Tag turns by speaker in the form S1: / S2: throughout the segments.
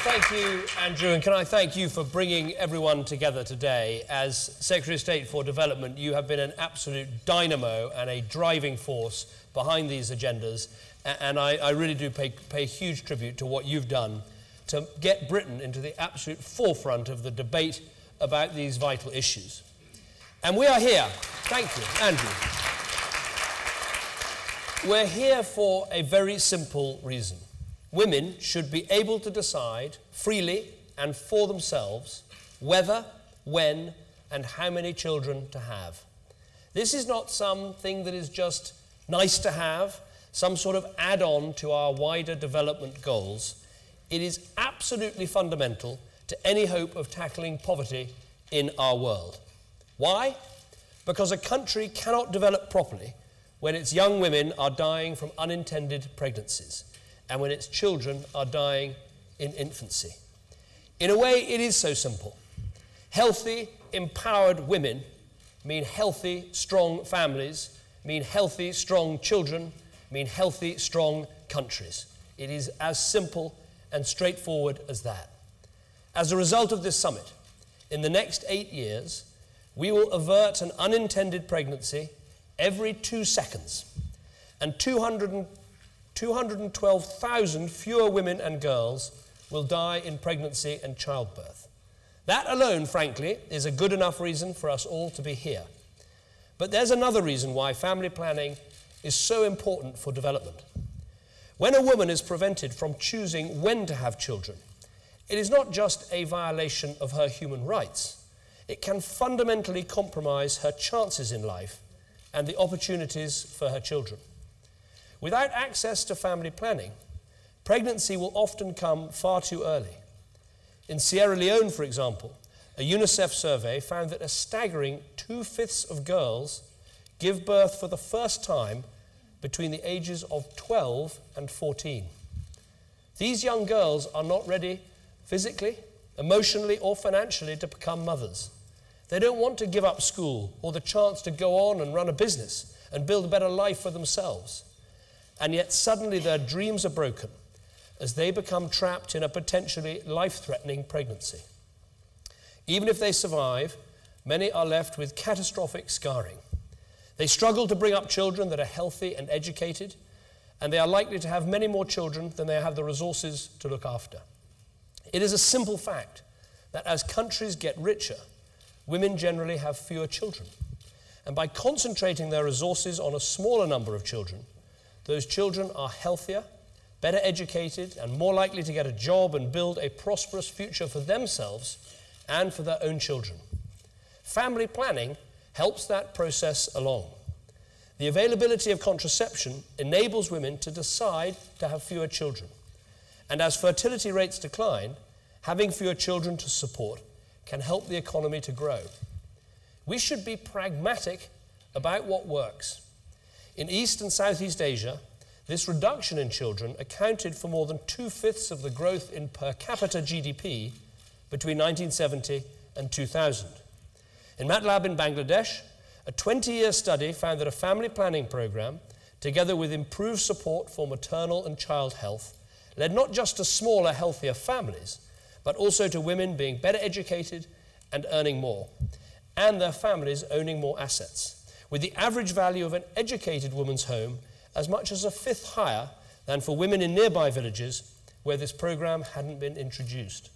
S1: thank you, Andrew, and can I thank you for bringing everyone together today. As Secretary of State for Development, you have been an absolute dynamo and a driving force behind these agendas, and I really do pay huge tribute to what you've done to get Britain into the absolute forefront of the debate about these vital issues. And we are here, thank you, Andrew. We're here for a very simple reason. Women should be able to decide freely and for themselves whether, when, and how many children to have. This is not something that is just nice to have, some sort of add-on to our wider development goals. It is absolutely fundamental to any hope of tackling poverty in our world. Why? Because a country cannot develop properly when its young women are dying from unintended pregnancies and when its children are dying in infancy. In a way, it is so simple. Healthy, empowered women mean healthy, strong families, mean healthy, strong children, mean healthy, strong countries. It is as simple and straightforward as that. As a result of this summit, in the next 8 years, we will avert an unintended pregnancy every 2 seconds, and 212,000 fewer women and girls will die in pregnancy and childbirth. That alone, frankly, is a good enough reason for us all to be here. But there's another reason why family planning is so important for development. When a woman is prevented from choosing when to have children, it is not just a violation of her human rights. It can fundamentally compromise her chances in life and the opportunities for her children. Without access to family planning, pregnancy will often come far too early. In Sierra Leone, for example, a UNICEF survey found that a staggering 2/5 of girls give birth for the first time between the ages of 12 and 14. These young girls are not ready physically, emotionally, or financially to become mothers. They don't want to give up school or the chance to go on and run a business and build a better life for themselves. And yet suddenly their dreams are broken as they become trapped in a potentially life-threatening pregnancy. Even if they survive, many are left with catastrophic scarring. They struggle to bring up children that are healthy and educated, and they are likely to have many more children than they have the resources to look after. It is a simple fact that as countries get richer, women generally have fewer children. And by concentrating their resources on a smaller number of children, those children are healthier, better educated, and more likely to get a job and build a prosperous future for themselves and for their own children. Family planning helps that process along. The availability of contraception enables women to decide to have fewer children. And as fertility rates decline, having fewer children to support can help the economy to grow. We should be pragmatic about what works. In East and Southeast Asia, this reduction in children accounted for more than 2/5 of the growth in per capita GDP between 1970 and 2000. In MATLAB in Bangladesh, a 20-year study found that a family planning program, together with improved support for maternal and child health, led not just to smaller, healthier families, but also to women being better educated and earning more, and their families owning more assets, with the average value of an educated woman's home as much as 1/5 higher than for women in nearby villages where this program hadn't been introduced.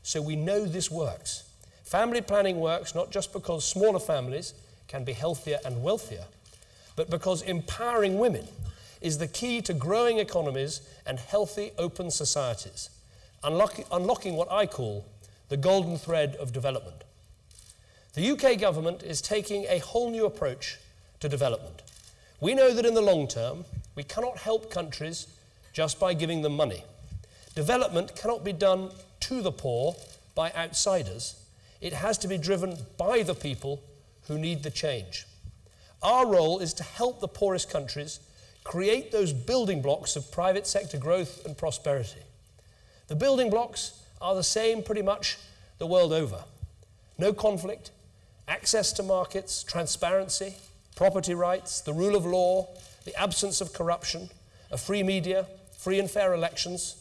S1: So we know this works. Family planning works not just because smaller families can be healthier and wealthier, but because empowering women is the key to growing economies and healthy, open societies, unlocking what I call the golden thread of development. The UK government is taking a whole new approach to development. We know that in the long term, we cannot help countries just by giving them money. Development cannot be done to the poor by outsiders. It has to be driven by the people who need the change. Our role is to help the poorest countries create those building blocks of private sector growth and prosperity. The building blocks are the same pretty much the world over. No conflict, access to markets, transparency, property rights, the rule of law, the absence of corruption, a free media, free and fair elections,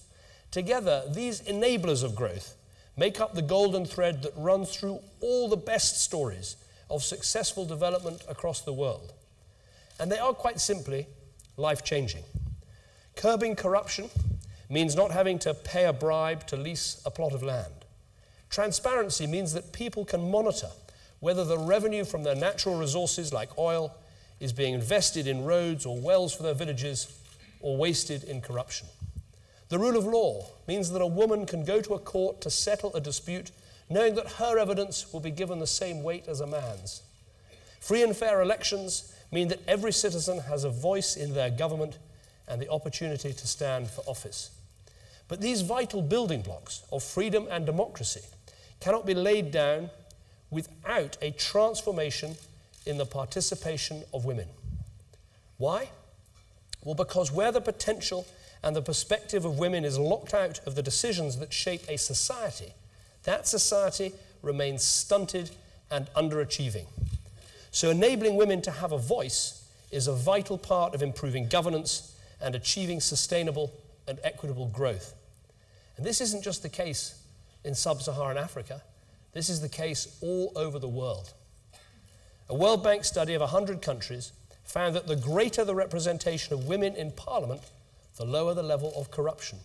S1: Together, these enablers of growth make up the golden thread that runs through all the best stories of successful development across the world. And they are quite simply life-changing. Curbing corruption means not having to pay a bribe to lease a plot of land. Transparency means that people can monitor whether the revenue from their natural resources like oil is being invested in roads or wells for their villages or wasted in corruption. The rule of law means that a woman can go to a court to settle a dispute knowing that her evidence will be given the same weight as a man's. Free and fair elections mean that every citizen has a voice in their government and the opportunity to stand for office. But these vital building blocks of freedom and democracy cannot be laid down without a transformation in the participation of women. Why? Well, because where the potential and the perspective of women is locked out of the decisions that shape a society, that society remains stunted and underachieving. So enabling women to have a voice is a vital part of improving governance and achieving sustainable and equitable growth. And this isn't just the case in sub-Saharan Africa. This is the case all over the world. A World Bank study of 100 countries found that the greater the representation of women in parliament, the lower the level of corruption.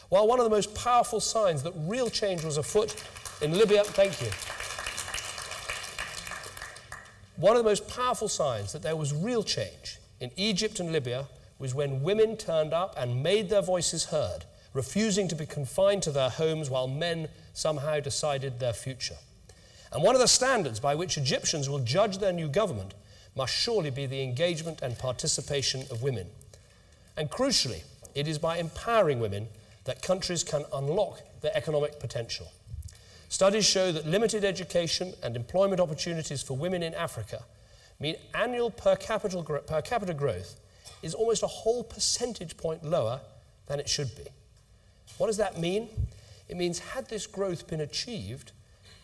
S1: While one of the most powerful signs that real change was afoot in Libya, one of the most powerful signs that there was real change in Egypt and Libya was when women turned up and made their voices heard, refusing to be confined to their homes while men somehow decided their future. And one of the standards by which Egyptians will judge their new government must surely be the engagement and participation of women. And crucially, it is by empowering women that countries can unlock their economic potential. Studies show that limited education and employment opportunities for women in Africa mean annual per capita growth is almost a whole percentage point lower than it should be. What does that mean? It means had this growth been achieved,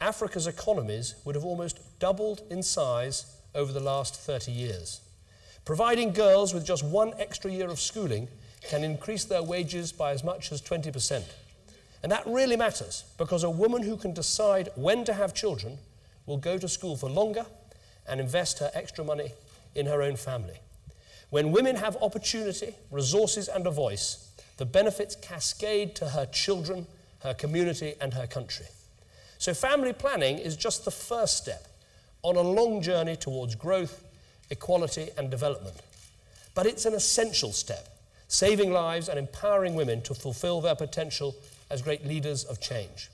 S1: Africa's economies would have almost doubled in size over the last 30 years. Providing girls with just one extra year of schooling can increase their wages by as much as 20%. And that really matters because a woman who can decide when to have children will go to school for longer and invest her extra money in her own family. When women have opportunity, resources, and a voice, the benefits cascade to her children, her community, and her country. So family planning is just the first step on a long journey towards growth, equality, and development. But it's an essential step, saving lives and empowering women to fulfill their potential as great leaders of change.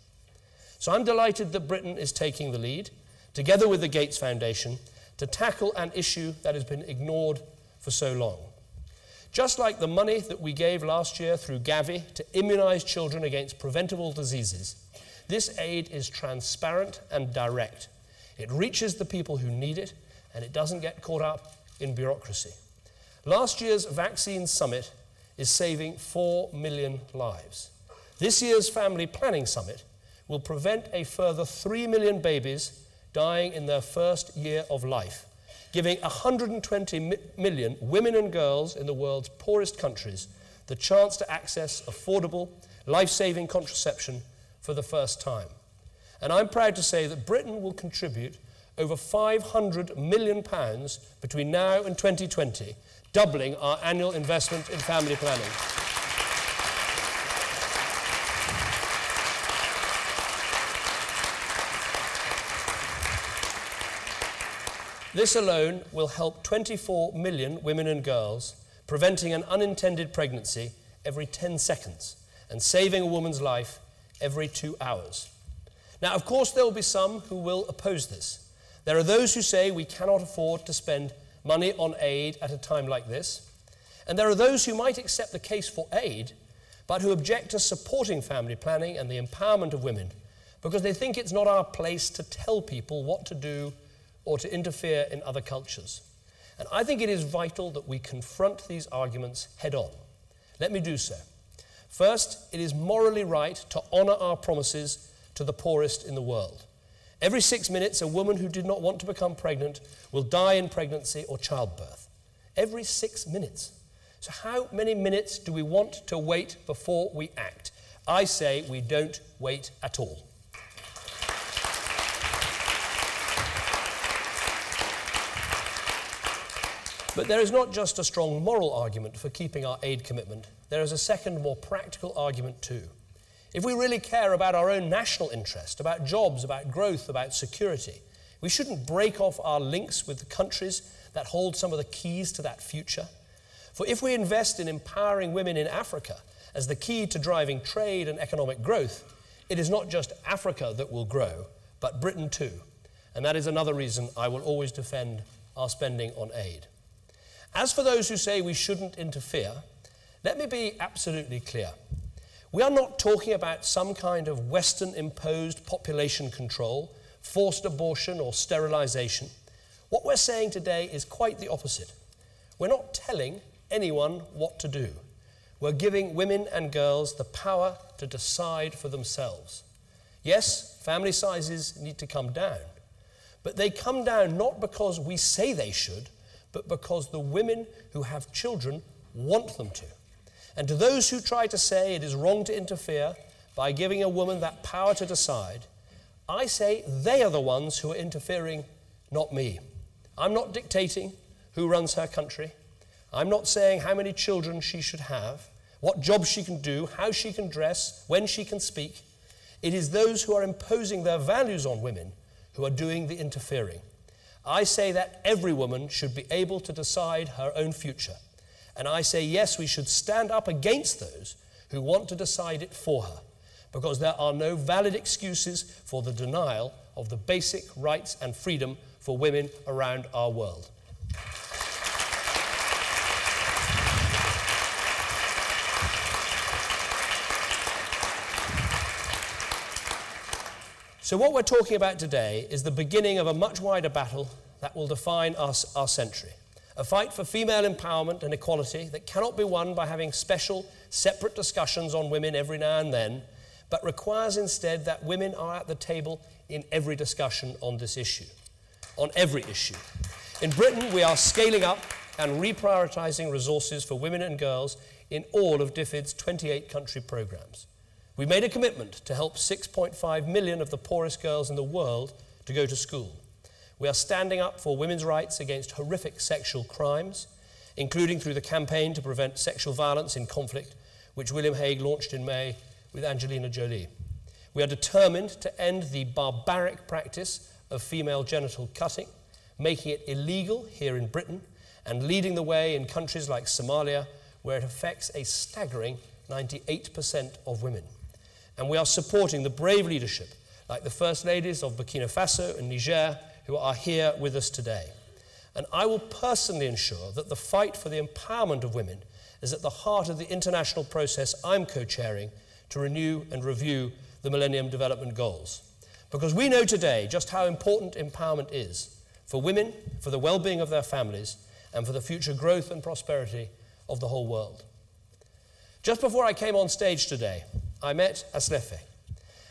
S1: So I'm delighted that Britain is taking the lead, together with the Gates Foundation, to tackle an issue that has been ignored for so long. Just like the money that we gave last year through Gavi to immunize children against preventable diseases, this aid is transparent and direct. It reaches the people who need it, and it doesn't get caught up in bureaucracy. Last year's vaccine summit is saving 4 million lives. This year's family planning summit will prevent a further 3 million babies dying in their first year of life, giving 120 million women and girls in the world's poorest countries the chance to access affordable, life-saving contraception for the first time. And I'm proud to say that Britain will contribute over £500 million between now and 2020, doubling our annual investment in family planning. This alone will help 24 million women and girls, preventing an unintended pregnancy every 10 seconds and saving a woman's life every 2 hours. Now, of course, there will be some who will oppose this. There are those who say we cannot afford to spend money on aid at a time like this. And there are those who might accept the case for aid, but who object to supporting family planning and the empowerment of women because they think it's not our place to tell people what to do or to interfere in other cultures. And I think it is vital that we confront these arguments head on. Let me do so. First, it is morally right to honor our promises to the poorest in the world. Every 6 minutes, a woman who did not want to become pregnant will die in pregnancy or childbirth. Every 6 minutes. So how many minutes do we want to wait before we act? I say we don't wait at all. But there is not just a strong moral argument for keeping our aid commitment. There is a second, more practical argument too. If we really care about our own national interest, about jobs, about growth, about security, we shouldn't break off our links with the countries that hold some of the keys to that future. For if we invest in empowering women in Africa as the key to driving trade and economic growth, it is not just Africa that will grow, but Britain too. And that is another reason I will always defend our spending on aid. As for those who say we shouldn't interfere, let me be absolutely clear. We are not talking about some kind of Western-imposed population control, forced abortion or sterilization. What we're saying today is quite the opposite. We're not telling anyone what to do. We're giving women and girls the power to decide for themselves. Yes, family sizes need to come down, but they come down not because we say they should, but because the women who have children want them to. And to those who try to say it is wrong to interfere by giving a woman that power to decide, I say they are the ones who are interfering, not me. I'm not dictating who runs her country. I'm not saying how many children she should have, what job she can do, how she can dress, when she can speak. It is those who are imposing their values on women who are doing the interfering. I say that every woman should be able to decide her own future. And I say, yes, we should stand up against those who want to decide it for her, because there are no valid excuses for the denial of the basic rights and freedom for women around our world. So what we're talking about today is the beginning of a much wider battle that will define our century. A fight for female empowerment and equality that cannot be won by having special, separate discussions on women every now and then, but requires instead that women are at the table in every discussion on this issue, on every issue. In Britain, we are scaling up and reprioritizing resources for women and girls in all of DFID's 28 country programs. We made a commitment to help 6.5 million of the poorest girls in the world to go to school. We are standing up for women's rights against horrific sexual crimes, including through the campaign to prevent sexual violence in conflict, which William Hague launched in May with Angelina Jolie. We are determined to end the barbaric practice of female genital cutting, making it illegal here in Britain, and leading the way in countries like Somalia, where it affects a staggering 98% of women. And we are supporting the brave leadership, like the First Ladies of Burkina Faso and Niger, who are here with us today. And I will personally ensure that the fight for the empowerment of women is at the heart of the international process I'm co-chairing to renew and review the Millennium Development Goals. Because we know today just how important empowerment is for women, for the well-being of their families, and for the future growth and prosperity of the whole world. Just before I came on stage today, I met Aslefe.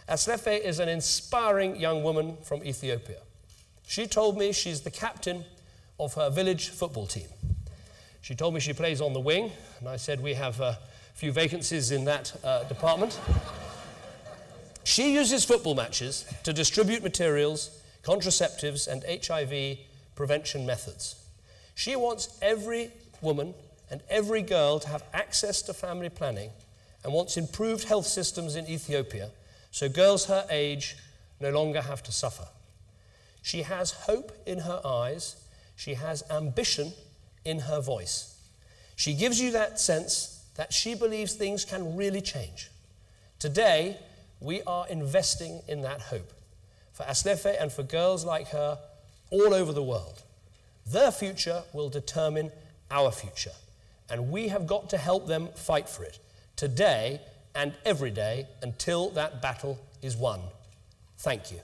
S1: Aslefe is an inspiring young woman from Ethiopia. She told me she's the captain of her village football team. She told me she plays on the wing, and I said we have a few vacancies in that department. She uses football matches to distribute materials, contraceptives, and HIV prevention methods. She wants every woman and every girl to have access to family planning and wants improved health systems in Ethiopia so girls her age no longer have to suffer. She has hope in her eyes. She has ambition in her voice. She gives you that sense that she believes things can really change. Today, we are investing in that hope for Aslefe and for girls like her all over the world. Their future will determine our future, and we have got to help them fight for it today and every day until that battle is won. Thank you.